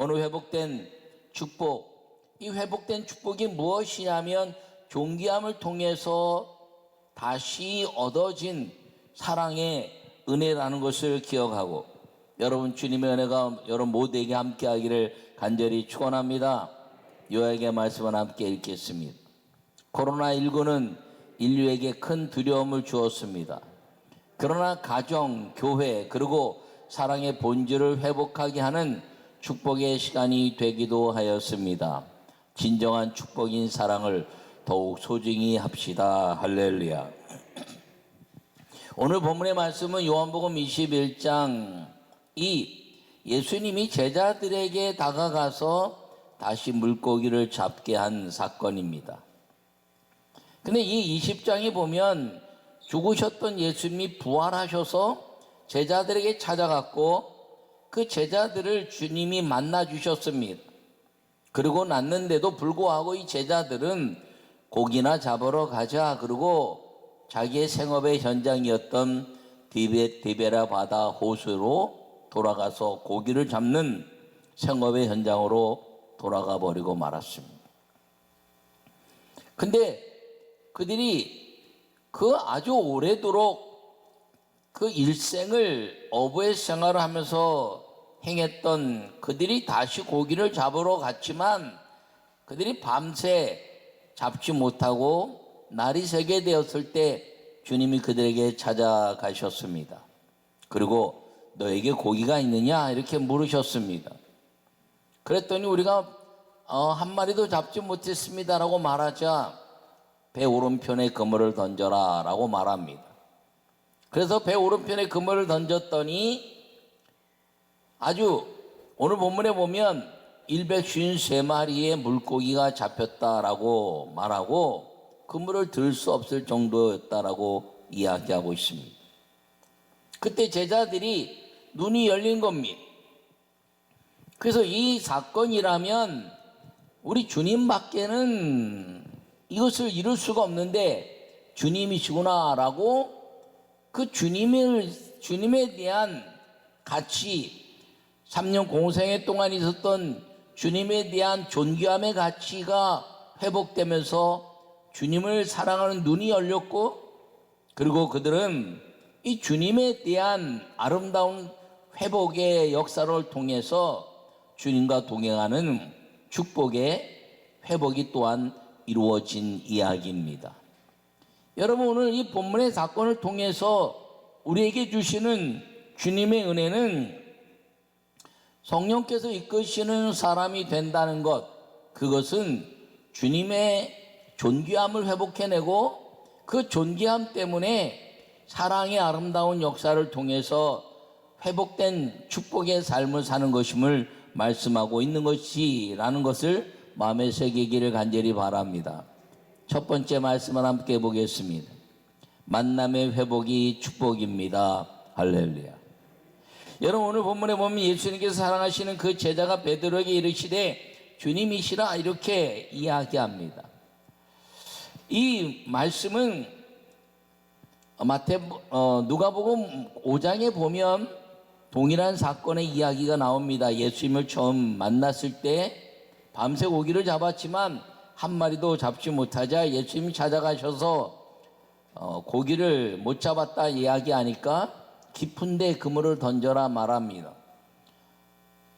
오늘 회복된 축복, 이 회복된 축복이 무엇이냐면 존귀함을 통해서 다시 얻어진 사랑의 은혜라는 것을 기억하고, 여러분 주님의 은혜가 여러분 모두에게 함께하기를 간절히 축원합니다. 요약의 말씀을 함께 읽겠습니다. 코로나19는 인류에게 큰 두려움을 주었습니다. 그러나 가정, 교회, 그리고 사랑의 본질을 회복하게 하는 축복의 시간이 되기도 하였습니다. 진정한 축복인 사랑을 더욱 소중히 합시다. 할렐루야. 오늘 본문의 말씀은 요한복음 21장 예수님이 제자들에게 다가가서 다시 물고기를 잡게 한 사건입니다. 근데 이 20장에 보면 죽으셨던 예수님이 부활하셔서 제자들에게 찾아갔고 그 제자들을 주님이 만나 주셨습니다. 그리고 났는데도 불구하고 이 제자들은 고기나 잡으러 가자, 그리고 자기의 생업의 현장이었던 디베라 바다 호수로 돌아가서 고기를 잡는 생업의 현장으로 돌아가 버리고 말았습니다. 근데 그들이 그 아주 오래도록 그 일생을 어부의 생활을 하면서 행했던 그들이 다시 고기를 잡으러 갔지만 그들이 밤새 잡지 못하고 날이 새게 되었을 때 주님이 그들에게 찾아가셨습니다. 그리고 너에게 고기가 있느냐 이렇게 물으셨습니다. 그랬더니 우리가 한 마리도 잡지 못했습니다라고 말하자 배 오른편에 그물을 던져라 라고 말합니다. 그래서 배 오른편에 그물을 던졌더니 아주 오늘 본문에 보면 153마리의 물고기가 잡혔다라고 말하고 그물을 들 수 없을 정도였다라고 이야기하고 있습니다. 그때 제자들이 눈이 열린 겁니다. 그래서 이 사건이라면 우리 주님밖에는 이것을 이룰 수가 없는데 주님이시구나라고 그 주님에 대한 가치, 3년 공생애 동안 있었던 주님에 대한 존귀함의 가치가 회복되면서 주님을 사랑하는 눈이 열렸고, 그리고 그들은 이 주님에 대한 아름다운 회복의 역사를 통해서 주님과 동행하는 축복의 회복이 또한 이루어진 이야기입니다. 여러분, 오늘 이 본문의 사건을 통해서 우리에게 주시는 주님의 은혜는 성령께서 이끄시는 사람이 된다는 것, 그것은 주님의 존귀함을 회복해내고 그 존귀함 때문에 사랑의 아름다운 역사를 통해서 회복된 축복의 삶을 사는 것임을 말씀하고 있는 것이라는 것을 마음에 새기기를 간절히 바랍니다. 첫 번째 말씀을 함께 보겠습니다. 만남의 회복이 축복입니다. 할렐루야. 여러분, 오늘 본문에 보면 예수님께서 사랑하시는 그 제자가 베드로에게 이르시되 주님이시라 이렇게 이야기합니다. 이 말씀은 누가복음 5장에 보면 동일한 사건의 이야기가 나옵니다. 예수님을 처음 만났을 때 밤새 고기를 잡았지만 한 마리도 잡지 못하자 예수님이 찾아가셔서 고기를 못 잡았다 이야기하니까 깊은데 그물을 던져라 말합니다.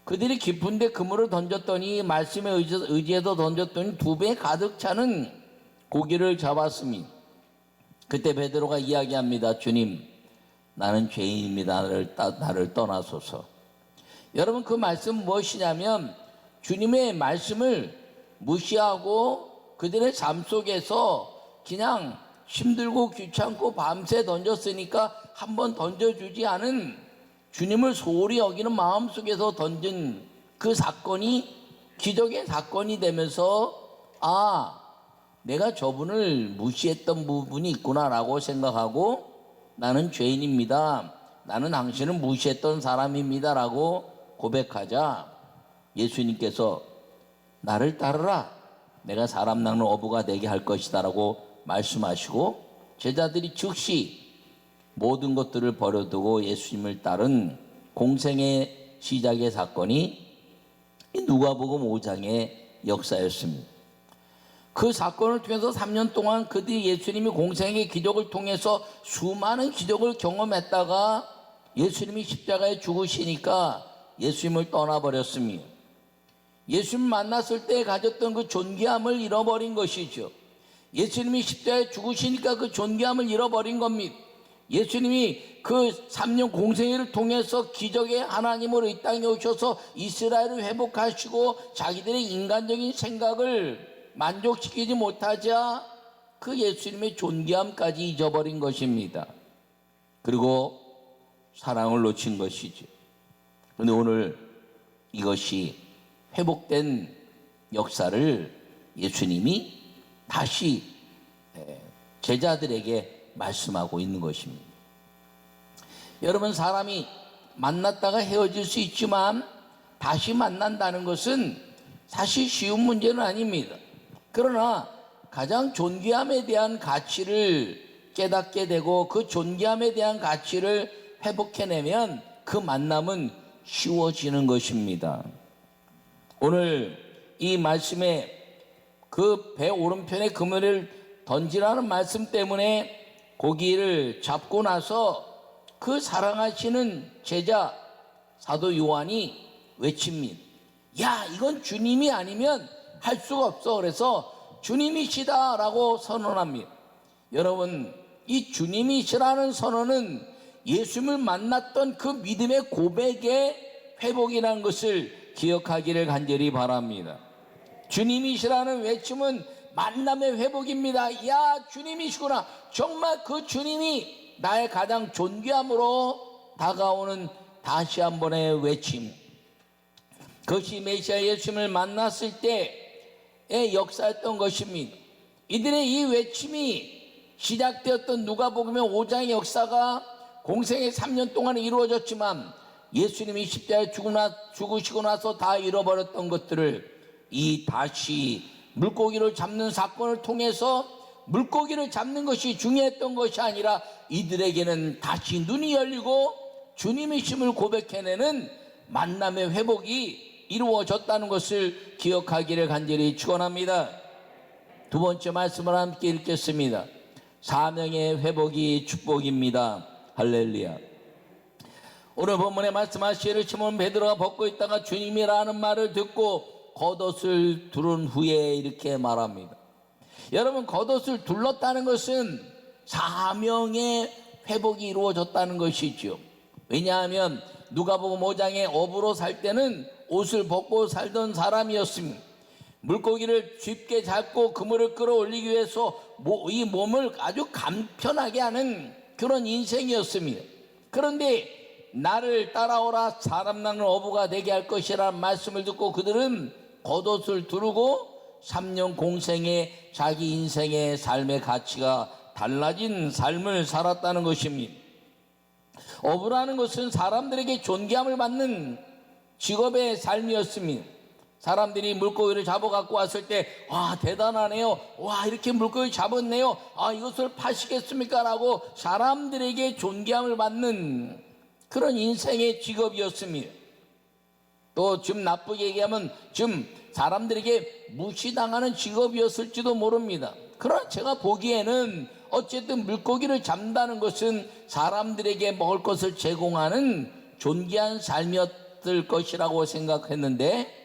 그들이 깊은데 그물을 던졌더니 말씀에 의지해서 던졌더니 2배 가득 차는 고기를 잡았습니다. 그때 베드로가 이야기합니다. 주님, 나는 죄인입니다. 나를 떠나소서. 여러분, 그 말씀은 무엇이냐면 주님의 말씀을 무시하고 그들의 삶 속에서 그냥 힘들고 귀찮고 밤새 던졌으니까 한번 던져주지 않은 주님을 소홀히 여기는 마음속에서 던진 그 사건이 기적의 사건이 되면서 내가 저분을 무시했던 부분이 있구나라고 생각하고 나는 죄인입니다. 나는 당신을 무시했던 사람입니다 라고 고백하자 예수님께서 나를 따르라. 내가 사람 낚는 어부가 되게 할 것이다 라고 말씀하시고 제자들이 즉시 모든 것들을 버려두고 예수님을 따른 공생의 시작의 사건이 이 누가복음 5장의 역사였습니다. 그 사건을 통해서 3년 동안 그들이 예수님이 공생의 기적을 통해서 수많은 기적을 경험했다가 예수님이 십자가에 죽으시니까 예수님을 떠나버렸습니다. 예수님 만났을 때 가졌던 그 존귀함을 잃어버린 것이죠. 예수님이 십자가에 죽으시니까 그 존귀함을 잃어버린 겁니다. 예수님이 그 3년 공생애를 통해서 기적의 하나님으로 이 땅에 오셔서 이스라엘을 회복하시고 자기들의 인간적인 생각을 만족시키지 못하자 그 예수님의 존귀함까지 잊어버린 것입니다. 그리고 사랑을 놓친 것이죠. 그런데 오늘 이것이 회복된 역사를 예수님이 다시 제자들에게 말씀하고 있는 것입니다. 여러분, 사람이 만났다가 헤어질 수 있지만 다시 만난다는 것은 사실 쉬운 문제는 아닙니다. 그러나 가장 존귀함에 대한 가치를 깨닫게 되고 그 존귀함에 대한 가치를 회복해내면 그 만남은 쉬워지는 것입니다. 오늘 이 말씀에 그 배 오른편에 그물을 던지라는 말씀 때문에 고기를 잡고 나서 그 사랑하시는 제자 사도 요한이 외칩니다. 야, 이건 주님이 아니면 할 수가 없어. 그래서 주님이시다라고 선언합니다. 여러분, 이 주님이시라는 선언은 예수님을 만났던 그 믿음의 고백의 회복이라는 것을 기억하기를 간절히 바랍니다. 주님이시라는 외침은 만남의 회복입니다. 야, 주님이시구나. 정말 그 주님이 나의 가장 존귀함으로 다가오는 다시 한 번의 외침. 그것이 메시아 예수님을 만났을 때의 역사였던 것입니다. 이들의 이 외침이 시작되었던 누가복음의 5장의 역사가 공생의 3년 동안 이루어졌지만 예수님이 십자가에 죽으시고 나서 다 잃어버렸던 것들을 이 다시 물고기를 잡는 사건을 통해서 물고기를 잡는 것이 중요했던 것이 아니라 이들에게는 다시 눈이 열리고 주님이심을 고백해내는 만남의 회복이 이루어졌다는 것을 기억하기를 간절히 축원합니다. 두 번째 말씀을 함께 읽겠습니다. 사명의 회복이 축복입니다. 할렐루야. 오늘 본문에 말씀하시기를 시몬 베드로가 벗고 있다가 주님이라는 말을 듣고 겉옷을 두른 후에 이렇게 말합니다. 여러분, 겉옷을 둘렀다는 것은 사명의 회복이 이루어졌다는 것이죠. 왜냐하면 누가복음 5장에 어부로 살 때는 옷을 벗고 살던 사람이었습니다. 물고기를 쉽게 잡고 그물을 끌어올리기 위해서 이 몸을 아주 간편하게 하는 그런 인생이었습니다. 그런데 나를 따라오라, 사람 낳는 어부가 되게 할 것이라는 말씀을 듣고 그들은 겉옷을 두르고 3년 공생에 자기 인생의 삶의 가치가 달라진 삶을 살았다는 것입니다. 어부라는 것은 사람들에게 존귀함을 받는 직업의 삶이었습니다. 사람들이 물고기를 잡아 갖고 왔을 때, 와, 대단하네요. 와, 이렇게 물고기 잡았네요. 아, 이것을 파시겠습니까? 라고 사람들에게 존귀함을 받는 그런 인생의 직업이었습니다. 또 좀 나쁘게 얘기하면 좀 사람들에게 무시당하는 직업이었을지도 모릅니다. 그러나 제가 보기에는 어쨌든 물고기를 잡는다는 것은 사람들에게 먹을 것을 제공하는 존귀한 삶이었을 것이라고 생각했는데,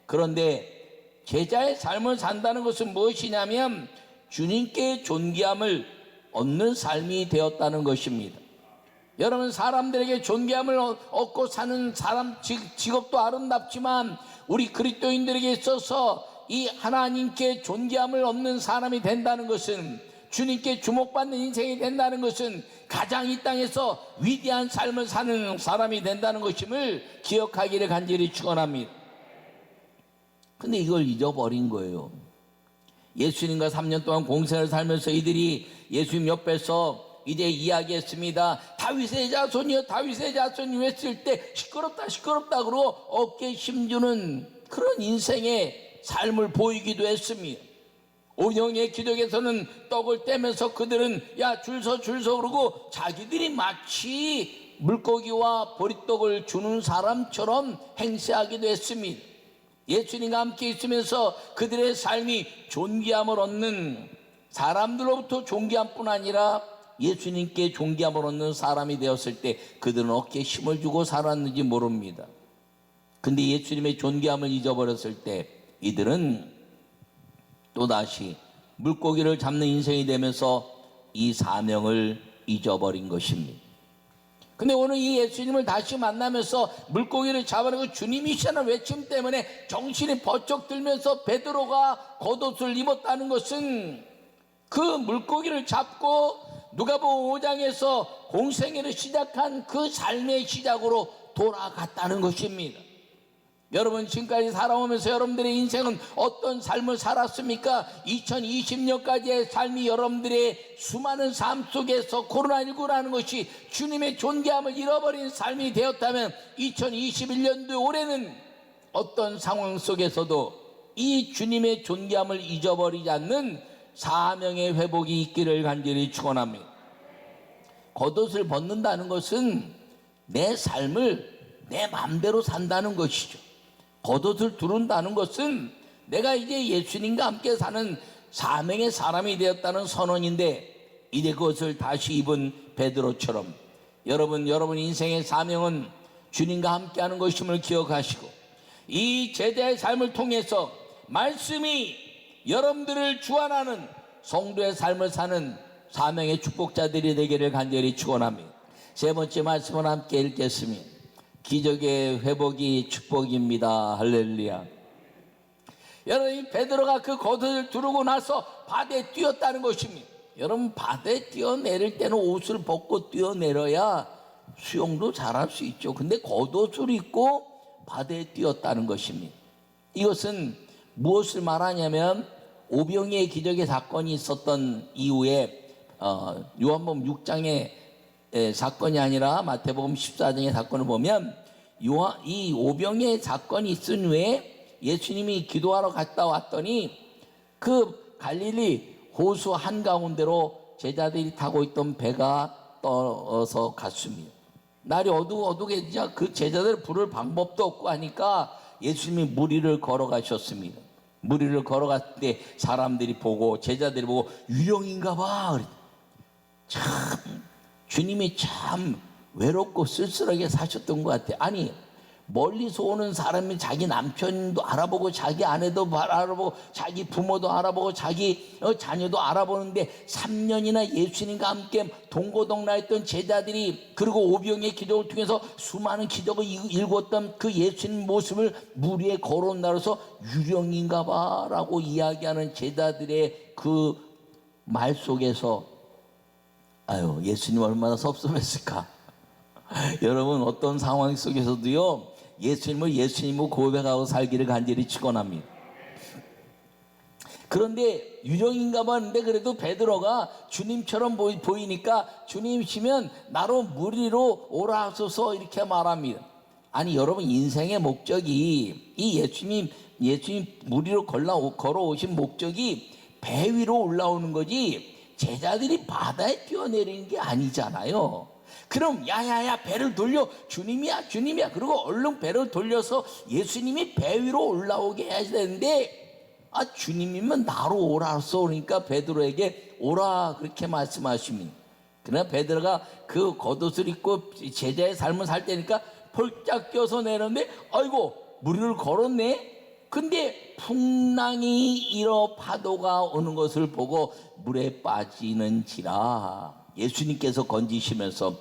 그런데 제자의 삶을 산다는 것은 무엇이냐면 주님께 존귀함을 얻는 삶이 되었다는 것입니다. 여러분, 사람들에게 존귀함을 얻고 사는 사람 직업도 아름답지만 우리 그리스도인들에게 있어서 이 하나님께 존귀함을 얻는 사람이 된다는 것은, 주님께 주목받는 인생이 된다는 것은 가장 이 땅에서 위대한 삶을 사는 사람이 된다는 것임을 기억하기를 간절히 축원합니다. 근데 이걸 잊어버린 거예요. 예수님과 3년 동안 공생을 살면서 이들이 예수님 옆에서 이제 이야기했습니다. 다윗의 자손이여, 다윗의 자손이여 했을 때 시끄럽다 시끄럽다 그러고 어깨에 힘주는 그런 인생의 삶을 보이기도 했습니다. 오병의 기적에서는 떡을 떼면서 그들은 야, 줄 서 그러고 자기들이 마치 물고기와 보리떡을 주는 사람처럼 행세하기도 했습니다. 예수님과 함께 있으면서 그들의 삶이 존귀함을 얻는, 사람들로부터 존귀함뿐 아니라 예수님께 존귀함을 얻는 사람이 되었을 때 그들은 어깨에 힘을 주고 살았는지 모릅니다. 근데 예수님의 존귀함을 잊어버렸을 때 이들은 또다시 물고기를 잡는 인생이 되면서 이 사명을 잊어버린 것입니다. 근데 오늘 이 예수님을 다시 만나면서 물고기를 잡아내고 주님이시라는 외침 때문에 정신이 번쩍 들면서 베드로가 겉옷을 입었다는 것은 그 물고기를 잡고 누가복음 5장에서 공생애를 시작한 그 삶의 시작으로 돌아갔다는 것입니다. 여러분, 지금까지 살아오면서 여러분들의 인생은 어떤 삶을 살았습니까? 2020년까지의 삶이 여러분들의 수많은 삶 속에서 코로나19라는 것이 주님의 존귀함을 잃어버린 삶이 되었다면 2021년도 올해는 어떤 상황 속에서도 이 주님의 존귀함을 잊어버리지 않는 사명의 회복이 있기를 간절히 축원합니다. 겉옷을 벗는다는 것은 내 삶을 내 마음대로 산다는 것이죠. 겉옷을 두른다는 것은 내가 이제 예수님과 함께 사는 사명의 사람이 되었다는 선언인데, 이제 그것을 다시 입은 베드로처럼 여러분 인생의 사명은 주님과 함께하는 것임을 기억하시고, 이 제자의 삶을 통해서 말씀이 여러분들을 주관하는 성도의 삶을 사는 사명의 축복자들이 되기를 간절히 축원합니다. 세 번째 말씀을 함께 읽겠습니다. 기적의 회복이 축복입니다. 할렐루야. 여러분, 베드로가 그 겉옷을 두르고 나서 바다에 뛰었다는 것입니다. 여러분, 바다에 뛰어내릴 때는 옷을 벗고 뛰어내려야 수영도 잘할 수 있죠. 근데 겉옷을 입고 바다에 뛰었다는 것입니다. 이것은 무엇을 말하냐면 오병이의 기적의 사건이 있었던 이후에 요한복음 6장의 사건이 아니라 마태복음 14장의 사건을 보면 이 오병이의 사건이 있은 후에 예수님이 기도하러 갔다 왔더니 그 갈릴리 호수 한가운데로 제자들이 타고 있던 배가 떠서 갔습니다. 날이 어둑어둑해지자 그 제자들 부를 방법도 없고 하니까 예수님이 물 위를 걸어가셨습니다. 물 위를 걸어갔을 때 사람들이 보고, 제자들이 보고 유령인가 봐. 참 주님이 참 외롭고 쓸쓸하게 사셨던 것 같아요. 아니, 멀리서 오는 사람이 자기 남편도 알아보고 자기 아내도 알아보고 자기 부모도 알아보고 자기 자녀도 알아보는데 3년이나 예수님과 함께 동고동락했던 제자들이, 그리고 오병이의 기적을 통해서 수많은 기적을 일궜던 그 예수님 모습을 물 위에 걸어온다면서 유령인가 봐 라고 이야기하는 제자들의 그 말 속에서 아유, 예수님 얼마나 섭섭했을까. 여러분, 어떤 상황 속에서도요, 예수님을 예수님으로 고백하고 살기를 간절히 축원합니다. 그런데 유령인가 봤는데 그래도 베드로가 주님처럼 보이니까 주님이시면 나로 물 위로 오라 하소서 이렇게 말합니다. 아니, 여러분, 인생의 목적이, 이 예수님 물 위로 걸어오신 목적이 배 위로 올라오는 거지 제자들이 바다에 뛰어내리는 게 아니잖아요. 그럼 야야야 배를 돌려, 주님이야 그리고 얼른 배를 돌려서 예수님이 배 위로 올라오게 해야 되는데, 주님이면 나로 오라서 그러니까 베드로에게 오라 그렇게 말씀하십니다. 그러나 베드로가 그 겉옷을 입고 제자의 삶을 살 때니까 폴짝 뛰어서 내렸는데 아이고 물 위를 걸었네. 근데 풍랑이 일어 파도가 오는 것을 보고 물에 빠지는지라 예수님께서 건지시면서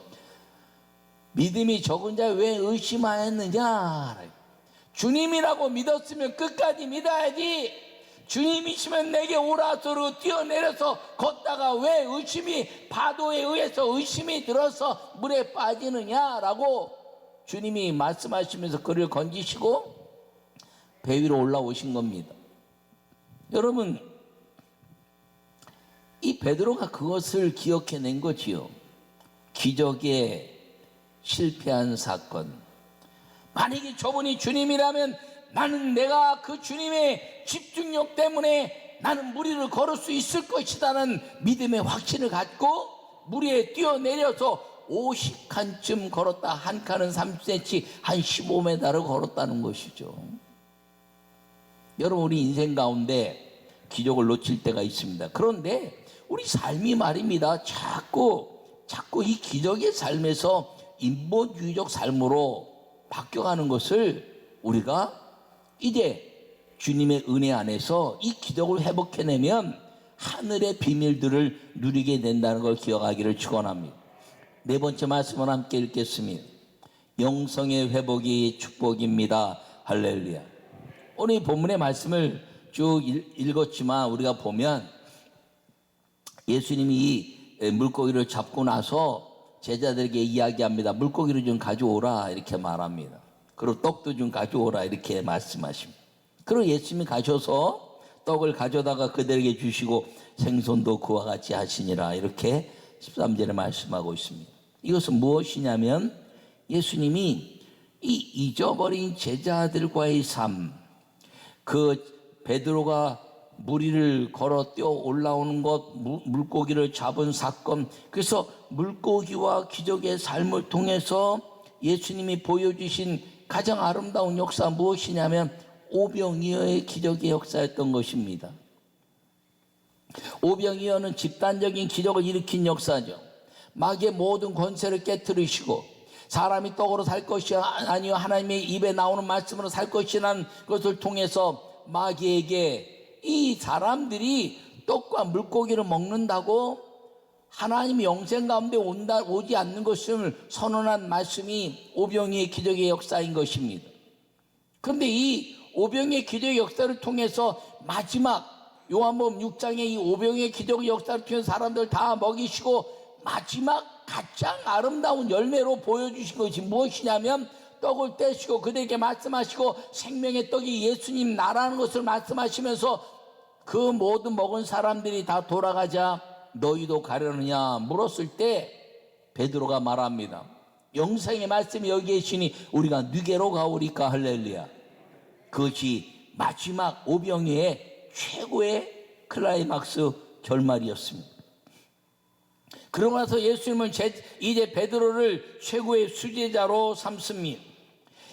믿음이 적은 자 왜 의심하였느냐. 주님이라고 믿었으면 끝까지 믿어야지. 주님이시면 내게 오라서로 뛰어내려서 걷다가 왜 파도에 의해서 의심이 들어서 물에 빠지느냐라고 주님이 말씀하시면서 그를 건지시고 배 위로 올라오신 겁니다. 여러분, 이 베드로가 그것을 기억해낸 거지요. 기적에 실패한 사건. 만약에 저분이 주님이라면 내가 그 주님의 집중력 때문에 나는 물 위를 걸을 수 있을 것이다는 믿음의 확신을 갖고 물 위에 뛰어내려서 50칸쯤 걸었다. 한 칸은 3cm, 한 15m를 걸었다는 것이죠. 여러분, 우리 인생 가운데 기적을 놓칠 때가 있습니다. 그런데 우리 삶이 말입니다, 자꾸 이 기적의 삶에서 인본주의적 삶으로 바뀌어가는 것을 우리가 이제 주님의 은혜 안에서 이 기적을 회복해내면 하늘의 비밀들을 누리게 된다는 걸 기억하기를 축원합니다. 네 번째 말씀을 함께 읽겠습니다. 영성의 회복이 축복입니다. 할렐루야. 오늘 이 본문의 말씀을 쭉 읽었지만 우리가 보면 예수님이 이 물고기를 잡고 나서 제자들에게 이야기합니다. 물고기를 좀 가져오라 이렇게 말합니다. 그리고 떡도 좀 가져오라 이렇게 말씀하십니다. 그리고 예수님이 가셔서 떡을 가져다가 그들에게 주시고 생선도 그와 같이 하시니라 이렇게 13절에 말씀하고 있습니다. 이것은 무엇이냐면 예수님이 이 잊어버린 제자들과의 삶, 그 베드로가 무리를 걸어 뛰어 올라오는 것, 물고기를 잡은 사건, 그래서 물고기와 기적의 삶을 통해서 예수님이 보여주신 가장 아름다운 역사 무엇이냐면 오병이어의 기적의 역사였던 것입니다. 오병이어는 집단적인 기적을 일으킨 역사죠. 마귀의 모든 권세를 깨뜨리시고 사람이 떡으로 살 것이 아니요 하나님의 입에 나오는 말씀으로 살 것이라는 것을 통해서 마귀에게 이 사람들이 떡과 물고기를 먹는다고 하나님이 영생 가운데 오지 않는 것을 선언한 말씀이 오병이의 기적의 역사인 것입니다. 그런데 이 오병이의 기적의 역사를 통해서 마지막 요한복음 6장의 이 오병이의 기적의 역사를 통해서 사람들 다 먹이시고 마지막 가장 아름다운 열매로 보여주신 것이 무엇이냐면 떡을 떼시고 그들에게 말씀하시고 생명의 떡이 예수님 나라는 것을 말씀하시면서 그 모든 먹은 사람들이 다 돌아가자 너희도 가려느냐 물었을 때 베드로가 말합니다. 영생의 말씀이 여기 계시니 우리가 누게로 가오리까. 할렐루야. 그것이 마지막 오병이의 최고의 클라이막스 결말이었습니다. 그러고 나서 예수님은 이제 베드로를 최고의 수제자로 삼습니다.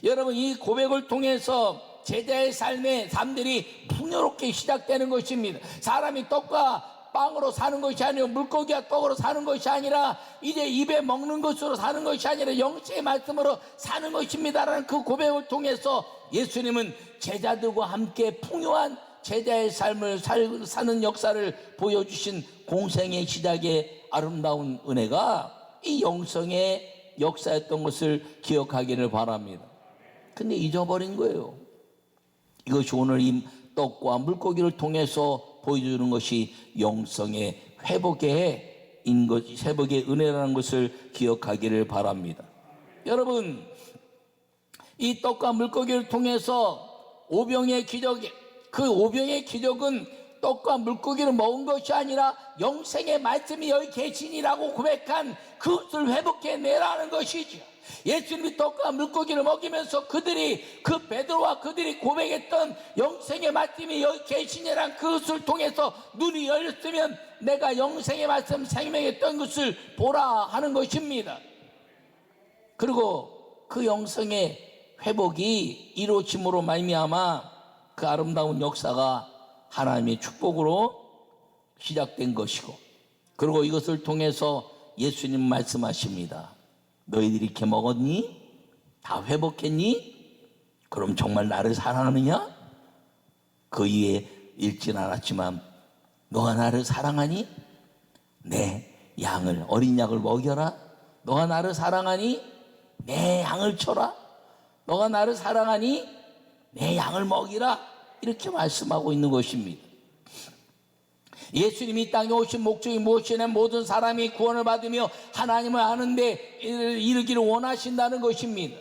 여러분, 이 고백을 통해서 제자의 삶들이 풍요롭게 시작되는 것입니다. 사람이 떡과 빵으로 사는 것이 아니고 물고기와 떡으로 사는 것이 아니라 이제 입에 먹는 것으로 사는 것이 아니라 영생의 말씀으로 사는 것입니다라는 그 고백을 통해서 예수님은 제자들과 함께 풍요한 제자의 삶을 사는 역사를 보여주신 공생의 시작의 아름다운 은혜가 이 영성의 역사였던 것을 기억하기를 바랍니다. 근데 잊어버린 거예요. 이것이 오늘 이 떡과 물고기를 통해서 보여주는 것이 영성의 회복의 은혜라는 것을 기억하기를 바랍니다. 여러분, 이 떡과 물고기를 통해서 오병의 기적, 그 오병의 기적은 떡과 물고기를 먹은 것이 아니라 영생의 말씀이 여기 계시니라고 고백한 그것을 회복해내라는 것이죠. 예수님이 떡과 물고기를 먹이면서 그 베드로와 그들이 고백했던 영생의 말씀이 여기 계시니라는 그것을 통해서 눈이 열렸으면 내가 영생의 말씀 생명의 떡 것을 보라 하는 것입니다. 그리고 그 영생의 회복이 이루어짐으로 말미암아 그 아름다운 역사가 하나님의 축복으로 시작된 것이고, 그리고 이것을 통해서 예수님 말씀하십니다. 너희들이 이렇게 먹었니? 다 회복했니? 그럼 정말 나를 사랑하느냐? 그 이에 읽진 않았지만 너가 나를 사랑하니? 내 양을, 어린 양을 먹여라. 너가 나를 사랑하니? 내 양을 쳐라. 너가 나를 사랑하니? 내 양을 먹이라. 이렇게 말씀하고 있는 것입니다. 예수님이 이 땅에 오신 목적이 무엇이냐면 모든 사람이 구원을 받으며 하나님을 아는데 이르기를 원하신다는 것입니다.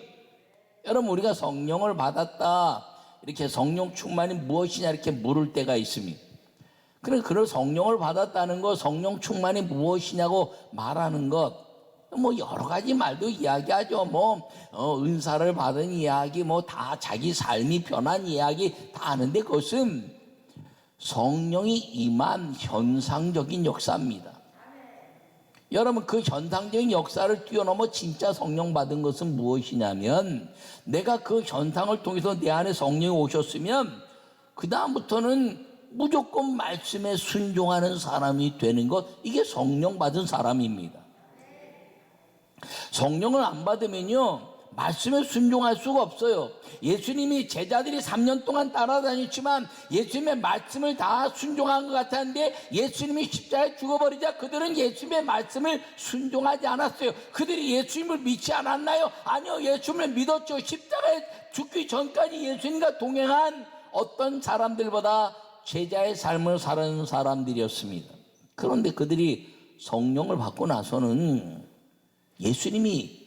여러분, 우리가 성령을 받았다, 이렇게 성령 충만이 무엇이냐 이렇게 물을 때가 있습니다. 그런 성령을 받았다는 것, 성령 충만이 무엇이냐고 말하는 것, 뭐 여러 가지 말도 이야기하죠. 은사를 받은 이야기, 다 자기 삶이 변한 이야기 다 하는데 그것은 성령이 임한 현상적인 역사입니다. 여러분, 그 현상적인 역사를 뛰어넘어 진짜 성령 받은 것은 무엇이냐면 내가 그 현상을 통해서 내 안에 성령이 오셨으면 그 다음부터는 무조건 말씀에 순종하는 사람이 되는 것, 이게 성령 받은 사람입니다. 성령을 안 받으면요 말씀에 순종할 수가 없어요. 예수님이 제자들이 3년 동안 따라다녔지만 예수님의 말씀을 다 순종한 것 같았는데 예수님이 십자가에 죽어버리자 그들은 예수님의 말씀을 순종하지 않았어요. 그들이 예수님을 믿지 않았나요? 아니요, 예수님을 믿었죠. 십자가에 죽기 전까지 예수님과 동행한 어떤 사람들보다 제자의 삶을 사는 사람들이었습니다. 그런데 그들이 성령을 받고 나서는 예수님이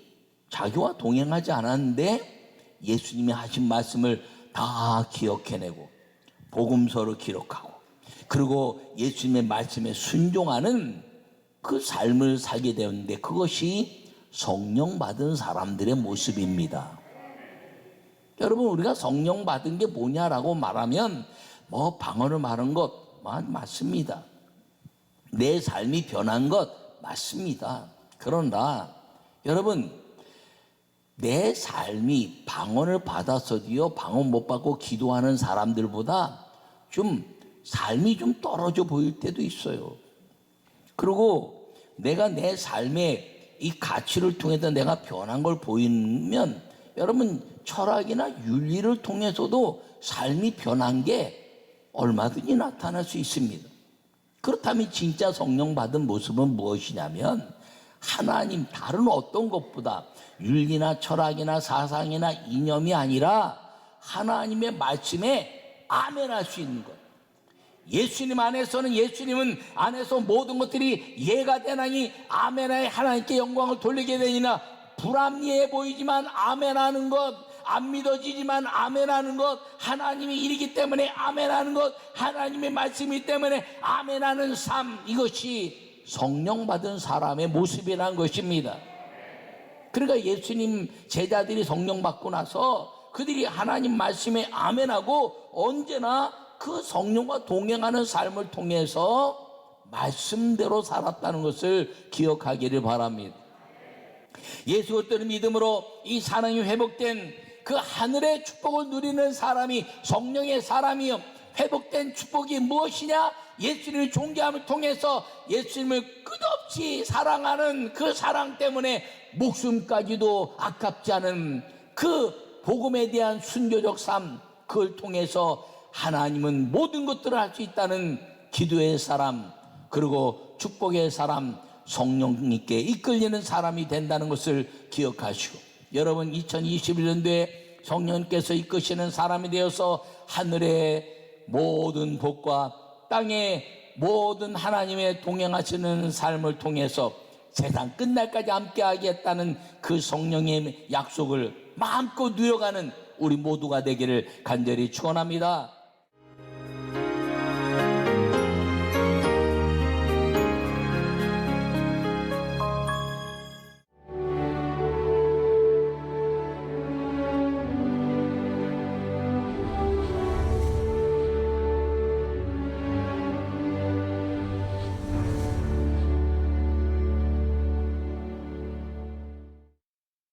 자기와 동행하지 않았는데 예수님이 하신 말씀을 다 기억해내고 복음서로 기록하고 그리고 예수님의 말씀에 순종하는 그 삶을 살게 되었는데 그것이 성령 받은 사람들의 모습입니다. 여러분, 우리가 성령 받은 게 뭐냐라고 말하면 뭐 방언을 말한 것 맞습니다. 내 삶이 변한 것 맞습니다. 그러나 여러분, 내 삶이 방언을 받았어도요 방언 못 받고 기도하는 사람들보다 좀 삶이 좀 떨어져 보일 때도 있어요. 그리고 내가 내 삶의 이 가치를 통해서 내가 변한 걸 보이면 여러분, 철학이나 윤리를 통해서도 삶이 변한 게 얼마든지 나타날 수 있습니다. 그렇다면 진짜 성령 받은 모습은 무엇이냐면 하나님 다른 어떤 것보다 윤리나 철학이나 사상이나 이념이 아니라 하나님의 말씀에 아멘할 수 있는 것. 예수님 안에서는 예수님은 안에서 모든 것들이 예가 되나니 아멘하여 하나님께 영광을 돌리게 되니나 불합리해 보이지만 아멘하는 것, 안 믿어지지만 아멘하는 것, 하나님이 일이기 때문에 아멘하는 것, 하나님의 말씀이기 때문에 아멘하는 삶, 이것이 성령 받은 사람의 모습이라는 것입니다. 그러니까 예수님 제자들이 성령 받고 나서 그들이 하나님 말씀에 아멘하고 언제나 그 성령과 동행하는 삶을 통해서 말씀대로 살았다는 것을 기억하기를 바랍니다. 예수 그리스도를 믿음으로 이 사랑이 회복된 그 하늘의 축복을 누리는 사람이 성령의 사람이요, 회복된 축복이 무엇이냐? 예수님의 존귀함을 통해서 예수님을 끝없이 사랑하는 그 사랑 때문에 목숨까지도 아깝지 않은 그 복음에 대한 순교적 삶, 그걸 통해서 하나님은 모든 것들을 할 수 있다는 기도의 사람, 그리고 축복의 사람, 성령님께 이끌리는 사람이 된다는 것을 기억하시고, 여러분 2021년도에 성령님께서 이끄시는 사람이 되어서 하늘의 모든 복과 땅의 모든 하나님의 동행하시는 삶을 통해서 세상 끝날까지 함께 하겠다는 그 성령의 약속을 마음껏 누려가는 우리 모두가 되기를 간절히 축원합니다.